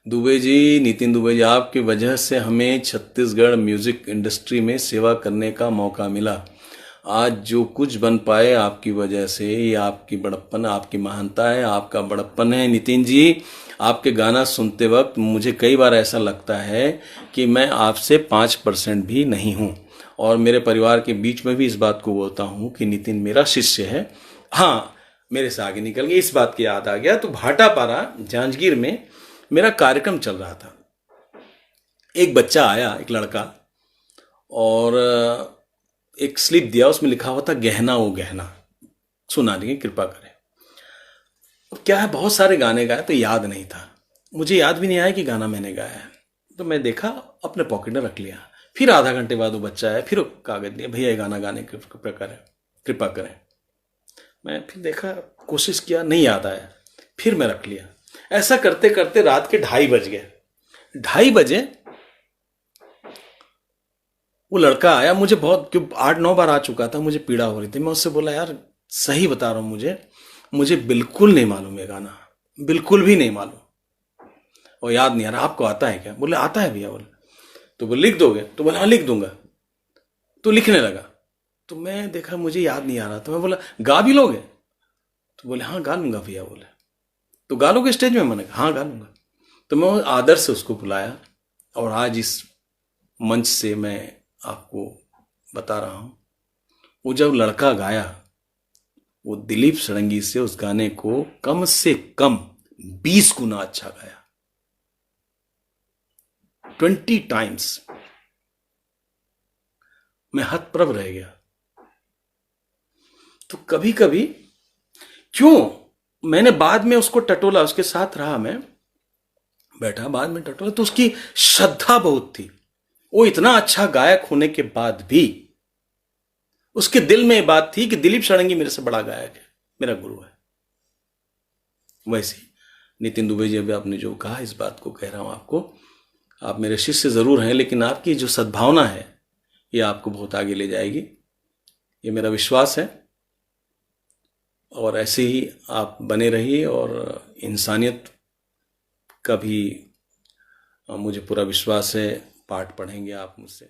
दुबे जी, नितिन दुबे जी, आपकी वजह से हमें छत्तीसगढ़ म्यूजिक इंडस्ट्री में सेवा करने का मौका मिला। आज जो कुछ बन पाए आपकी वजह से, ये आपकी बड़प्पन, आपकी महानता है, आपका बड़प्पन है। नितिन जी, आपके गाना सुनते वक्त मुझे कई बार ऐसा लगता है कि मैं आपसे 5% भी नहीं हूँ। और मेरे परिवार के बीच में भी इस बात को बोलता हूँ कि नितिन मेरा शिष्य है। हाँ, मेरे से आगे निकल गया, इस बात की याद आ गया। तो भाटापारा जांजगीर में मेरा कार्यक्रम चल रहा था। एक बच्चा आया, एक लड़का, और एक स्लिप दिया, उसमें लिखा हुआ था गहना वो गहना, सुना दीजिए कृपा करें। अब क्या है, बहुत सारे गाने गाए तो याद नहीं था, मुझे याद भी नहीं आया कि गाना मैंने गाया है। तो मैं देखा, अपने पॉकेट में रख लिया। फिर आधा घंटे बाद वो बच्चा आया, फिर कागज दिया, भैया ये गाना गाने की कृपा करें, कृपा करें। मैं फिर देखा, कोशिश किया, नहीं याद आया, फिर मैं रख लिया। ऐसा करते करते रात के 2:30 बज गए। 2:30 बजे वो लड़का आया, मुझे बहुत, क्यों 8-9 बार आ चुका था, मुझे पीड़ा हो रही थी। मैं उससे बोला, यार सही बता रहा हूं, मुझे बिल्कुल नहीं मालूम ये गाना, बिल्कुल भी नहीं मालूम, और याद नहीं आ रहा। आपको आता है क्या? बोले आता है भैया। बोले तो बोले लिख दोगे? तो बोला हाँ लिख दूंगा। तो लिखने लगा। तो मैं देखा मुझे याद नहीं आ रहा, तो मैं बोला गा भी लोगे? तो बोले हाँ गा लूंगा भैया। बोले तो गा लोगे स्टेज में? मैंने कहा हाँ गा लूंगा। तो मैं आदर से उसको बुलाया, और आज इस मंच से मैं आपको बता रहा हूं, वो जब लड़का गाया, वो दिलीप षडंगी से उस गाने को कम से कम 20 गुना अच्छा गाया, 20 टाइम्स। मैं हतप्रभ रह गया। तो कभी कभी क्यों, मैंने बाद में उसको टटोला, उसके साथ रहा, मैं बैठा, बाद में टटोला, तो उसकी श्रद्धा बहुत थी। वो इतना अच्छा गायक होने के बाद भी उसके दिल में ये बात थी कि दिलीप षडंगी मेरे से बड़ा गायक है, मेरा गुरु है। वैसे ही नितिन दुबे जी, अभी आपने जो कहा, इस बात को कह रहा हूं आपको, आप मेरे शिष्य जरूर हैं, लेकिन आपकी जो सद्भावना है ये आपको बहुत आगे ले जाएगी, ये मेरा विश्वास है। और ऐसे ही आप बने रहिए, और इंसानियत का भी मुझे पूरा विश्वास है, पाठ पढ़ेंगे आप मुझसे।